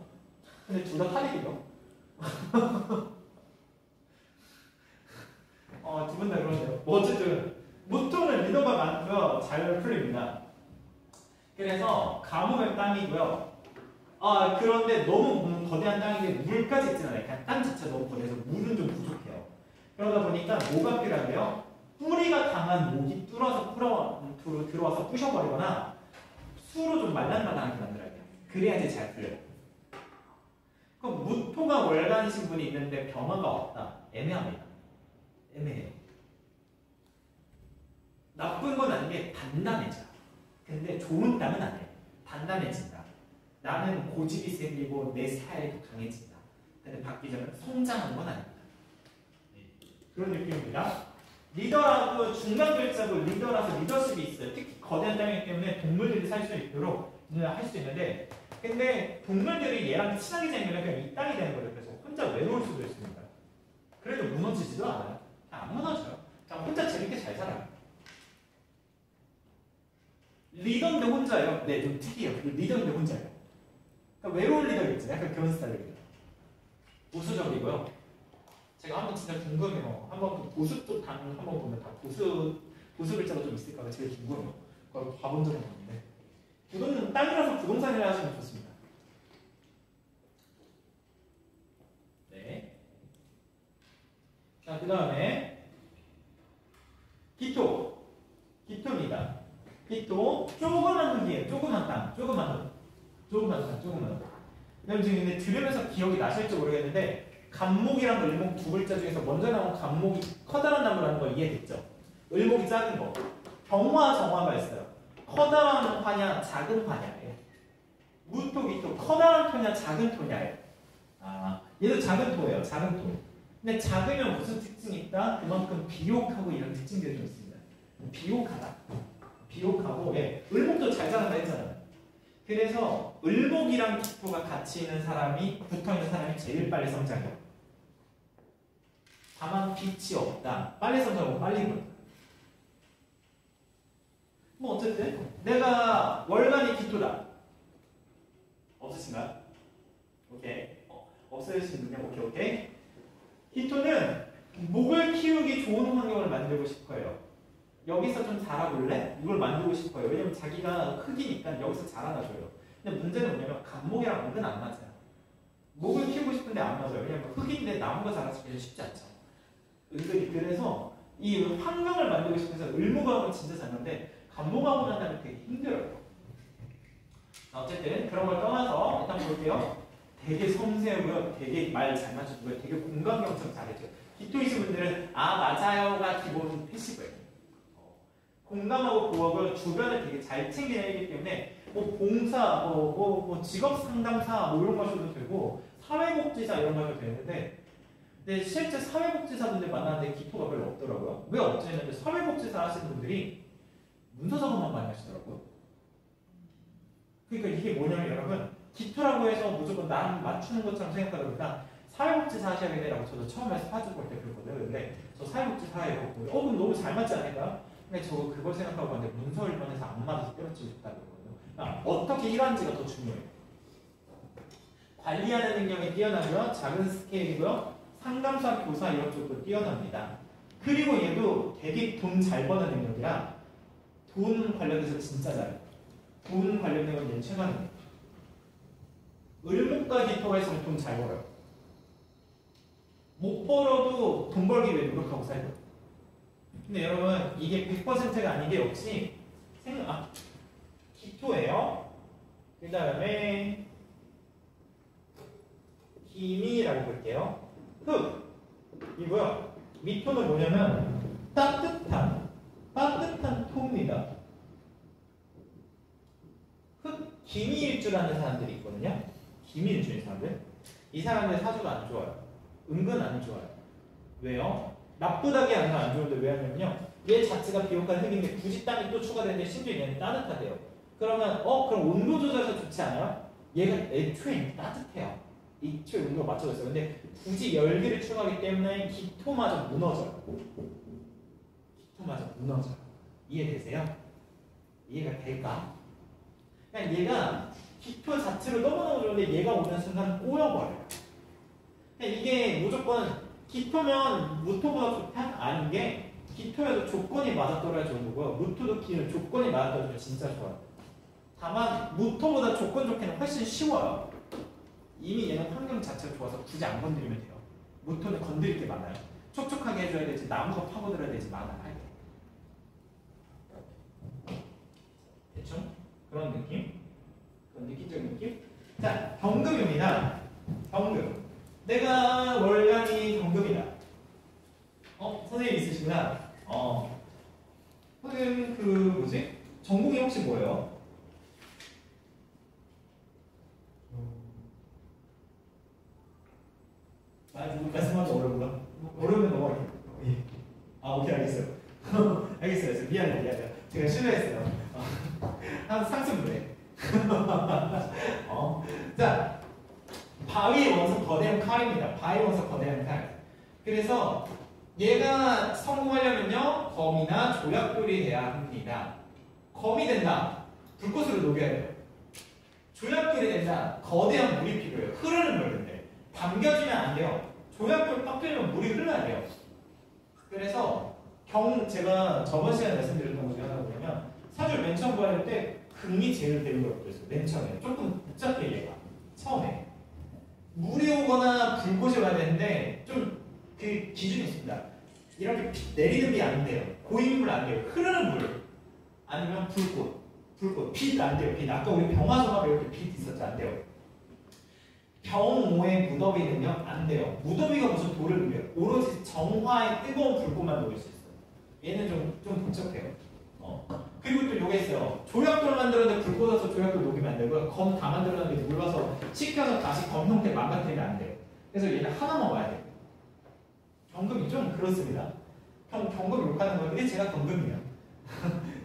근데 둘 다 탈핵이요. 두 분 다 그러네요. 뭐 어쨌든 무토는 리더가 많고요. 잘 풀립니다. 그래서 가뭄의 땅이고요. 그런데 너무 거대한 땅인데 물까지 있진 않아요. 그냥 땅 자체가 너무 거대해서 물은 좀 부족해요. 그러다 보니까 뭐가 필요한데요? 뿌리가 강한 목이 들어와서 부셔버리거나 수로 좀 말랑말랑하게 만들어야 돼요. 그래야지 잘 풀려요. 그럼 무토가 월간이신 분이 있는데 병화가 없다. 애매합니다. 애매해요. 나쁜 건 아닌 게 단단해져. 근데 좋은 땅은 아니에요. 단단해진다. 나는 고집이 생기고 내 스타일이 강해진다. 근데 바뀌자면 성장하는 건 아닙니다. 그런 느낌입니다. 리더라고 중간 글자고 리더라서 리더십이 있어요. 특히 거대한 땅이기 때문에 동물들이 살 수 있도록 할 수 있는데 근데 동물들이 얘랑 친하게 지내면 그냥 이 땅이 되는 거예요. 그래서 혼자 외로울 수도 있습니다. 그래도 무너지지도 않아요. 안 무너져요. 그냥 혼자 재밌게 잘 살아요. 리더인데 혼자예요. 네, 좀 특이해요. 리더인데 혼자예요. 그러니까 외로운 리더겠지. 약간 그런 스타일이에요. 보수적이고요. 제가 한번 진짜 궁금해요. 한번 그 보수 쪽 당 한번 보면 다 보수 글자가 좀 있을까가 제일 궁금해요. 그걸 봐본 적은 없는데. 땅이라서 부동산이라 하시면 좋습니다. 네. 자, 그 다음에 기토입니다. 기토 조그만 흙이에요. 조그만 땅. 그럼 지금 근데 들으면서 기억이 나실지 모르겠는데 간목이랑 을목 두 글자 중에서 먼저 나온 간목이 커다란 나무라는 거 이해됐죠? 을목이 작은 거. 병화, 정화가 있어요. 커다란 화냐, 작은 화냐예요. 무토, 기토, 커다란 토냐, 작은 토냐예요. 얘도 작은 토예요. 작은 토. 근데 작으면 무슨 특징이 있다? 그만큼 비옥하고 이런 특징들이 좀 있습니다. 비옥하다. 비옥하고 예, 을목도 잘 자란다 했잖아요. 그래서 을목이랑 기토가 같이 있는 사람이 붙어있는 사람이 제일 빨리 성장해요. 다만 빛이 없다. 빨리 성장하고 빨리 굴다. 뭐 어쨌든 내가 월간이 기토다. 없으신가요? 오케이. 없으신 분요? 오케이. 기토는 목을 키우기 좋은 환경을 만들고 싶어요. 여기서 좀 자라볼래? 이걸 만들고 싶어요. 왜냐면 자기가 흙이니까 여기서 자라나줘요. 근데 문제는 뭐냐면 간목이랑 은근 안 맞아요. 목을 키우고 싶은데 안 맞아요. 왜냐면 흙인데 나무가 자라기는 쉽지 않죠. 은근히 그래서 이 환경을 만들고 싶어서 을목하고는 진짜 잘 맞는데 간목하고 난 다음에 되게 힘들어요. 어쨌든 그런 걸 떠나서 일단 볼게요. 되게 섬세하고요. 되게 말 잘 맞추고요. 되게 공감 경청 잘했죠. 기토이신 분들은 아 맞아요가 기본 패시브예요. 공감하고 부업을 주변을 되게 잘 챙겨내기 때문에 뭐 봉사, 뭐 직업 상담사 뭐 이런 거 하셔도 되고 사회복지사 이런 거 하셔도 되는데 근데 실제 사회복지사분들 만나는데 기토가 별로 없더라고요. 왜 없지 했는데 사회복지사 하시는 분들이 문서 작업만 많이 하시더라고요. 그러니까 이게 뭐냐면 여러분 기토라고 해서 무조건 남 맞추는 것처럼 생각하다 보니까 사회복지사 하셔야겠네라고 저도 처음에 사주 볼 때 그랬거든요. 근데 저 사회복지사예요. 그럼 너무 잘 맞지 않을까요? 근데 저 그걸 생각하고 봤는데 문서 1번에서 안 맞아서 때려치고 싶다고 그러거든요. 그러니까 어떻게 일하는지가 더 중요해요. 관리하는 능력이 뛰어나고요. 작은 스케일이고요. 상담사, 교사 이런 쪽도 뛰어납니다. 그리고 얘도 되게 돈 잘 버는 능력이라 돈 관련해서 진짜 잘해요. 돈 관련된 건 얘는 최강입니다. 을목과 기토가 있으면 돈 잘 벌어요. 못 벌어도 돈 벌기 위해 노력하고 살고. 근데 여러분 이게 100%가 아닌 게 역시 기토예요. 그 다음에 기미라고 볼게요. 흙 이고요. 미토는 뭐냐면 따뜻한 토입니다. 흙 기미일 줄 아는 사람들이 있거든요. 기미일 줄 아는 사람들. 이 사람들 사주가 안 좋아요. 은근 안 좋아요. 왜요? 나쁘다게 아니라 안 좋은데 왜 하냐면요. 얘 자체가 비옥한 흙인데 굳이 땅이 또 추가되는데 심지어 얘는 따뜻하대요. 그러면 그럼 온도 조절해서 좋지 않아요? 얘가 애초에 따뜻해요. 애초에 온도가 맞춰져 있어요. 근데 굳이 열기를 추가하기 때문에 기토마저 무너져요. 기토마저 무너져요. 이해되세요? 이해가 될까? 그냥 얘가 기토 자체로 너무너무 좋은데 얘가 오는 순간 꼬여버려요. 그냥 이게 무조건 기토면 무토보다 좋다? 아닌 게 기토에도 조건이 맞아떨어야 좋은 거고요. 무토도 기는 조건이 맞아떨어야 진짜 좋아요. 다만 무토보다 조건 좋게는 훨씬 쉬워요. 이미 얘는 환경 자체가 좋아서 굳이 안 건드리면 돼요. 무토는 건드릴 게 많아요. 촉촉하게 해줘야 되지 나무가 파고들어야 되지 많아요. 대충 그런 느낌? 그런 느낌적인 느낌? 자, 경금입니다. 경금. 내가 월간이 경금이다. 선생님 있으시구나. 선생님 뭐지? 전공이 혹시 뭐예요? 말씀하기 어려운가? 어려우면 넘어갈게요. 예. 오케이 알겠어요. 알겠어요. 미안해요. 제가 실례했어요. 한 상승분해. 자, 바위 원석 거대한 칼입니다. 바위 원석 거대한 칼. 그래서 얘가 성공하려면요 검이나 조약돌이 돼야 합니다. 검이 된다. 불꽃으로 녹여야 돼요. 조약돌이 된다. 거대한 물이 필요해요. 흐르는 물인데 담겨지면 안 돼요. 조약돌 딱 끓이면 물이 흘러야 돼요. 그래서 제가 저번 시간에 말씀드렸던 것 중에 하나가 뭐냐면 사실 맨 처음 구할 때 금이 제일 배우라고 그랬어요. 맨 처음에 조금 복잡해 얘가 처음에 물이 오거나 불꽃이 와야 되는데 좀 그 기준이 있습니다. 이렇게 내리는 비 안 돼요. 고인물 안 돼요. 흐르는 물 아니면 불꽃 빛 안 돼요. 빛 아까 우리 병화성합에 이렇게 빛 있었지 안 돼요. 병오의 무더위는요 안 돼요. 무더위가 무슨 돌을 누려요. 오로지 정화의 뜨거운 불꽃만 녹일 수 있어요. 얘는 좀 복잡해요. 그리고 또 요게 있어요. 조약돌 만들었는데 불 꽂아서 조약돌 녹이면 안 되고요. 검 다 만들었는데 물 와서 식혀서 다시 검 형태 망가뜨리면 안 돼요. 그래서 얘는 하나만 와야 돼요. 경금이 좀 그렇습니다. 경금 욕하는 건데 제가 경금이에요.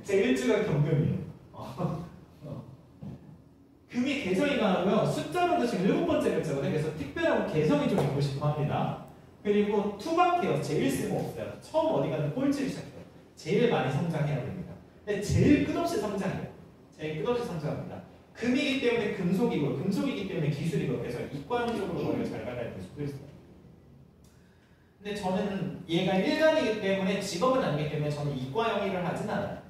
제 일주가 경금이에요. 금이 개성이 강하고요. 숫자로도 지금 7번째 글자거든요. 그래서 특별하고 개성이 좀 있고 싶어 합니다. 그리고 투박해요. 제일 쓸모없어요. 처음 어디 가는 꼴찌를 시작해요. 제일 많이 성장해야 됩니다. 근데 제일 끝없이 성장해요. 제일 끝없이 성장합니다. 금이기 때문에 금속이고 금속이기 때문에 기술이고 그래서 이과형적으로 머리가 잘 가야 될 수도 있어요. 근데 저는 얘가 일간이기 때문에 직업은 아니기 때문에 저는 이과형 일을 하진 않아요.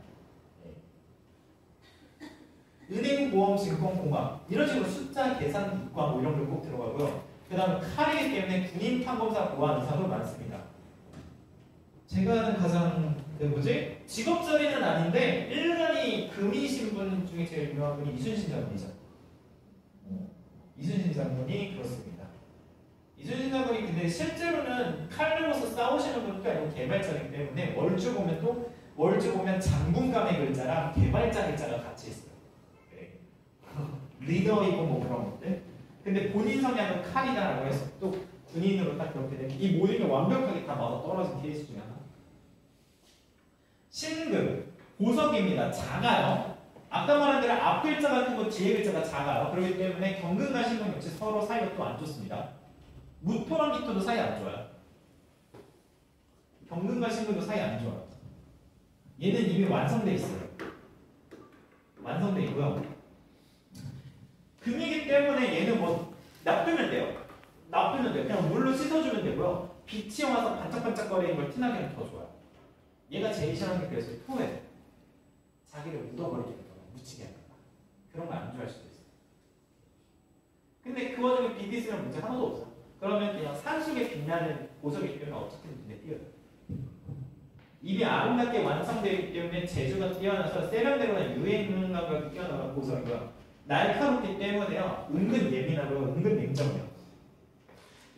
은행, 보험, 증권, 공학 이런 식으로 숫자, 계산, 이과 뭐 이런 걸 꼭 들어가고요. 그 다음 칼이기 때문에 군인, 판검사, 보안, 의사도 많습니다. 제가 아는 가장 직업 자리는 아닌데 일간이 금이신 분 중에 제일 유명한 분이 이순신 장군이죠. 이순신 장군이 그렇습니다. 이순신 장군이 근데 실제로는 칼로서 싸우시는 분도 아니고 개발자이기 때문에 월주 보면 장군감의 글자랑 개발자 글자가 같이 있어요. 네. 리더이고 뭐 그런 것들. 근데 본인 성향은 칼이다라고 해서 또 군인으로 딱 그렇게 되면 이 모든 게 완벽하게 다 맞아 떨어진 케이스 중에 하나. 신금, 보석입니다. 작아요. 아까 말한 대로 앞 글자가 크고 뒤에 글자가 작아요. 그렇기 때문에 경금과 신금 역시 서로 사이가 또 안 좋습니다. 무토랑 기토도 사이 안 좋아요. 경금과 신금도 사이 안 좋아요. 얘는 이미 완성돼 있어요. 완성돼 있고요. 금이기 때문에 얘는 뭐 놔두면 돼요. 놔두면 돼요. 그냥 물로 씻어주면 되고요. 빛이 와서 반짝반짝거리는 걸 티나게 하면 더 좋아요. 얘가 제일 싫어하는 게 그래서 토해. 자기를 묻어버리게 하거나 묻히게 하거나 그런 거 안 좋아할 수도 있어요. 근데 그 와중에 빛이 있으면 문제 하나도 없어. 그러면 그냥 산속에 빛나는 보석이기 때문에 어떻게든 눈에 띄어요. 입이 아름답게 완성되기 때문에 재주가 뛰어나서 세련되거나 유행감각이 뛰어나는 보석이고요. 날카롭기 때문에요. 은근 예민하고 은근 냉정해요.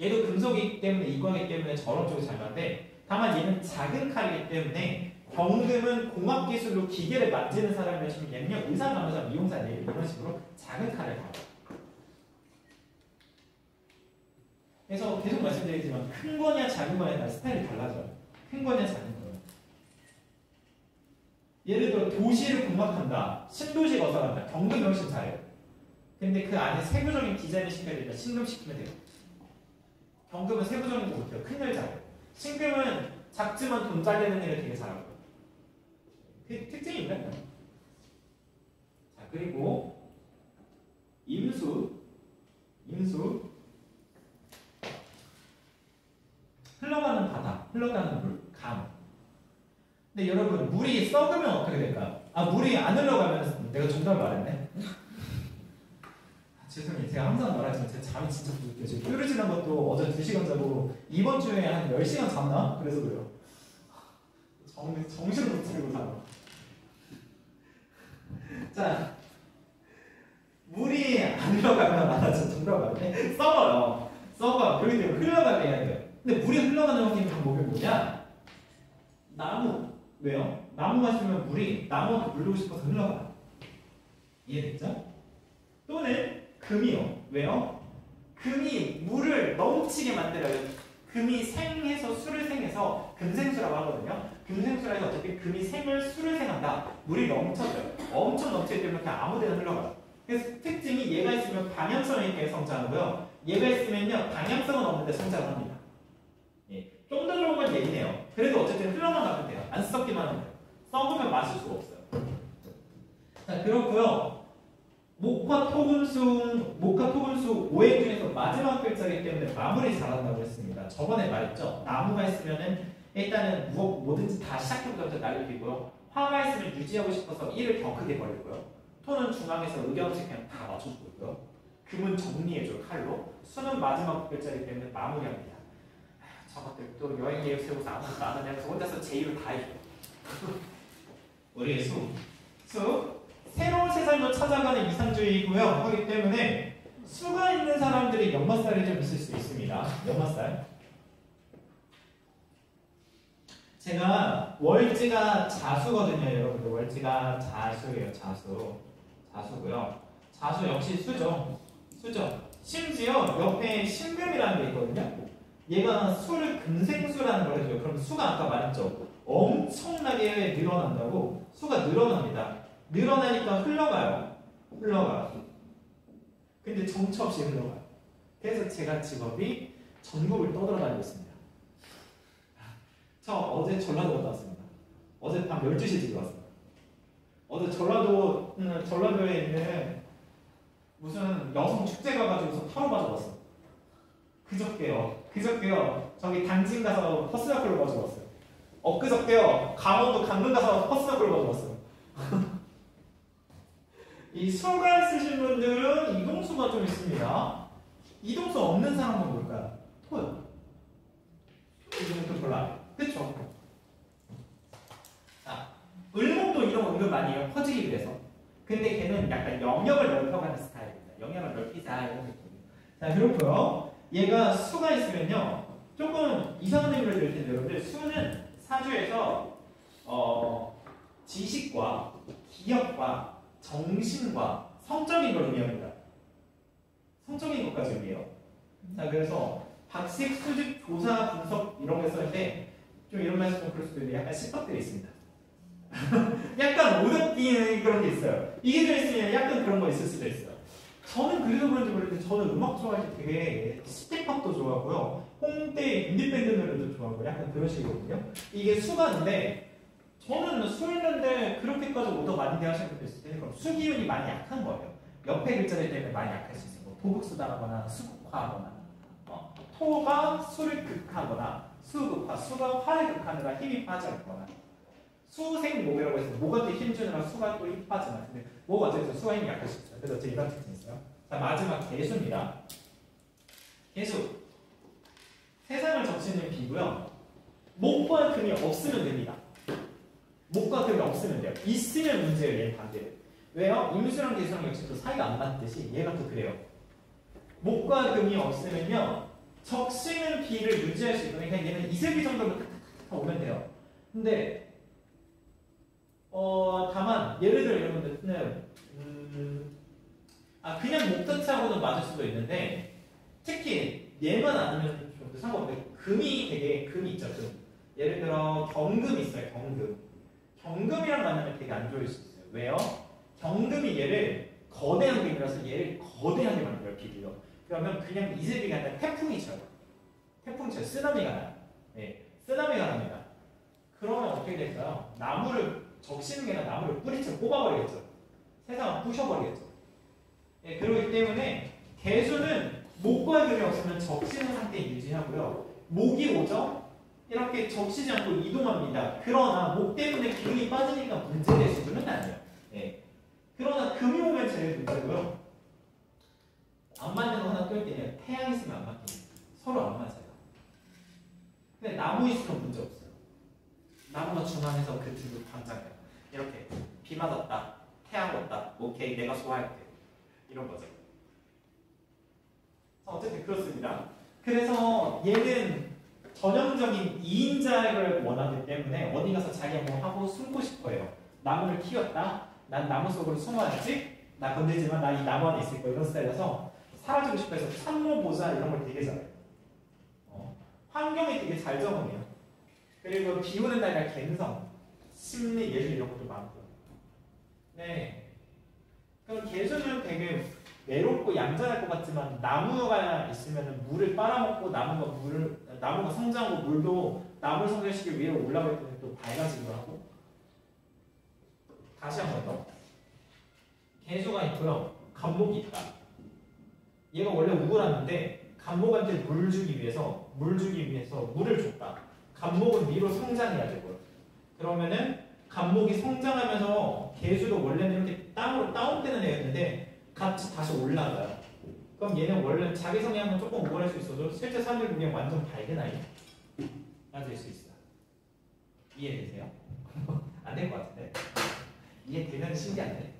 얘도 금속이기 때문에 이광이기 때문에 저런 쪽이 잘 맞는데 다만 얘는 작은 칼이기 때문에 경금은 공학기술로 기계를 만지는 사람이면 얘는 의사, 간호사, 미용사, 내일 이런 식으로 작은 칼을 가요. 그래서 계속 말씀드리지만 큰 거냐 작은 거냐에 따라 스타일이 달라져요. 큰 거냐 작은 거냐. 예를 들어 도시를 공학한다. 신도시 거서한다. 경금이 훨씬 잘해요. 근데 그 안에 세부적인 디자인을 시켜야 되니까 신금시키면 돼요. 경금은 세부적인 거 못해요. 큰 일 잘해요. 신금은 작지만 돈 잘 되는 일을 되게 잘하고 그 특징이 있나요? 자 그리고 임수 흘러가는 바다, 흘러가는 물, 강. 근데 여러분 물이 썩으면 어떻게 될까요? 물이 안 흘러가면 내가 정답을 말했네. 죄송해요. 제가 항상 말하지만 제 잠이 진짜 부족해요. 지금 뾰루 지난 것도 어제 2시간 자고 이번 주에 한 10시간 잤나? 그래서 그래요. 정신을 못 차리고 살아. 자, 물이 안 흘러가면 정답 말했네. 썩어요. 그렇기 때문에 흘러가게 해야 돼요. 근데 물이 흘러가는 방법이 뭐냐? 나무. 왜요? 나무가 있으면 물이 나무가 물르고 싶어서 흘러가요. 이해됐죠? 또는 금이요. 왜요? 금이 물을 넘치게 만들어요. 금이 생해서 수를 생해서 금생수라고 하거든요. 금생수라 해서 어차피 금이 술을 생한다. 물이 넘쳐져요. 엄청 넘치기 때문에 그냥 아무데나 흘러가요. 그래서 특징이 얘가 있으면 방향성 있게 성장하고요. 얘가 있으면요 방향성은 없는데 성장을 합니다. 예. 좀 더 좋은 건 얘기네요. 그래도 어쨌든 흘러만 가면 돼요. 안 썩기만 하면 돼요. 썩으면 마실 수가 없어요. 자 그렇고요. 목화 토금수 오행 중에서 마지막 글자이기 때문에 마무리 잘한다고 했습니다. 저번에 말했죠. 나무가 있으면은 일단은 뭐든지 다 시작부터 날리고요. 화가 있으면 유지하고 싶어서 일을 더 크게 벌리고요. 토는 중앙에서 의견없이 그냥 다 맞춰주고 있고요. 금은 정리해줘요. 칼로. 수는 마지막 글자이기 때문에 마무리합니다. 저것들 또 여행 계획 세우고서 아무것도 안 하냐면서 혼자서 제 일을 다 해줘요. 우리의 수. 새로운 세상으로 찾아가는 이상주의이고요. 하기 때문에 수가 있는 사람들이 연마살이 좀 있을 수 있습니다. 연마살. 제가 월지가 자수거든요, 여러분들. 월지가 자수예요, 자수고요. 자수 역시 수죠. 심지어 옆에 신금이라는 게 있거든요. 얘가 수를 금생수라는 걸 해줘요. 그럼 수가 아까 말했죠. 엄청나게 늘어난다고. 수가 늘어납니다. 늘어나니까 흘러가요. 근데 정처 없이 흘러가요. 그래서 제가 직업이 전국을 떠돌아다니고 있습니다. 저 어제 전라도 갔다 왔습니다. 어제 밤 12시에 집에 왔어요. 어제 전라도에 있는 무슨 여성 축제 가가지고서 타로 가지고 왔어. 그저께요. 저기 당진 가서 퍼스너클을 가지고 왔어요. 엊그저께요. 강원도 강릉 가서 퍼스너클을 가지고 왔어요. 이 수가 있으신 분들은 이동수가 좀 있습니다. 이동수 없는 사람은 뭘까요? 토요. 이동수 별로 안 해요. 그쵸? 자, 을목도 이런 거 은근 많이 해요. 퍼지기 위해서. 근데 걔는 약간 영역을 넓혀가는 스타일입니다. 영역을 넓히자 이런 느낌이에요. 자, 그렇고요. 얘가 수가 있으면요. 조금 이상한 의미를 들 텐데 여러분들 수는 사주에서 지식과 기억과 정신과 성적인 걸 의미합니다. 성적인 것까지 의미해요. 자, 그래서 박식, 수직, 조사, 분석 이런 거 쓸 때 좀 이런 말씀 좀 그럴 수도 있는데 약간 씹박들이 있습니다. 약간 오덕기는 그런 게 있어요. 이게 들어있으면 약간 그런 거 있을 수도 있어요. 저는 그래서 그런지 모르겠는데 저는 음악 좋아할 때 되게 스텝팝도 좋아하고요. 홍대 인디밴드 노래도 좋아하고 약간 그런 식이거든요. 이게 수가인데 저는 수 있는데 그렇게까지 오더 많이 대하시는 분도 있을 텐데 그럼 수 기운이 많이 약한 거예요. 옆에 글자들 때문에 많이 약할 수 있어요. 도극수다라거나 수극화하거나 토가 수를 극하거나 수극화, 수가 화를 극하느라 힘이 빠져있거나 수생목이라고 해서 목한테 힘주느라 수가 또 힘 빠지나. 근데 목 어쨌든 수가 힘이 약할 수 있어요. 그래서 이런 특징이 있어요. 자, 마지막 개수입니다. 개수. 세상을 적시는 비고요. 목과 금이 없으면 됩니다. 목과 금이 없으면 돼요. 있으면 문제예요. 얘는 반대로. 왜요? 임수랑 개수랑 역시 또 사이가 안 맞듯이 얘가 또 그래요. 목과 금이 없으면요. 적시는 비를 유지할 수 있거든요. 그냥 얘는 이슬비 정도로 탁탁탁 오면 돼요. 근데 다만 예를 들어 여러분들은 그냥 목자체하고는 맞을 수도 있는데 특히 얘만 아니면 좀 상관없는데 금이 있죠. 금. 예를 들어 경금 있어요. 경금이랑 만나면 되게 안 좋을 수 있어요. 왜요? 경금이 얘를 거대한 금이라서 얘를 거대하게 만들어요. 비비로. 그러면 그냥 이슬비가 아니라 태풍이 쳐요. 쓰나미가 나요. 네, 쓰나미가 납니다. 그러면 어떻게 될까요? 나무를 적시는 게 아니라 나무를 뿌리채로 뽑아버리겠죠. 세상을 부셔버리겠죠. 네, 그렇기 때문에 개수는 목과 금이 없으면 적시는 상태 유지하고요. 목이 오죠? 이렇게 적시지 않고 이동합니다. 그러나 목 때문에 기운이 빠지니까 문제될 수준은 아니에요. 네. 그러나 금이 오면 제일 문제고요. 안 맞는 거 하나 또 있겠네요. 태양 있으면 안 맞습니다. 서로 안 맞아요. 근데 나무 있으면 문제 없어요. 나무가 중앙에서 그 둘을 당장해요. 이렇게 비 맞았다, 태양 왔다, 오케이 내가 소화할게 이런 거죠. 어쨌든 그렇습니다. 그래서 얘는 전형적인 2인자를 원하기 때문에 어디 가서 자기가 뭐 하고 숨고 싶어요. 나무를 키웠다, 난 나무 속으로 숨어야지, 나 건들지만 나 이 나무 안에 있을 거야 이런 스타일이라서 사라지고 싶어해서 참모 보자 이런 걸 되게 잘해요. 환경이 되게 잘 적응해요. 그리고 비 오는 날이라 갬성, 심리, 예술 이런 것도 많고. 네. 그럼 개수는 되게 외롭고 얌전할 것 같지만 나무가 있으면 물을 빨아먹고 나무가 성장하고 물도 나무를 성장시키기 위해 올라갈 때는 또 밝아지기도 하고. 다시 한 번 더. 개수가 있고요. 간목이 있다. 얘가 원래 우울한데 간목한테 물을 주기 위해서 물을 줬다. 간목은 위로 성장해야 되고요. 그러면은 간목이 성장하면서 개수도 원래는 이렇게 땅으로 다운되는 애였는데 같이 다시 올라가요. 그럼 얘는 원래 자기 성향은 조금 우울할 수 있어도 실제 사람들 보기엔 완전 밝은 아이가 될 수 있어요. 이해되세요? 안 될 것 같은데 이해되면 신기한데.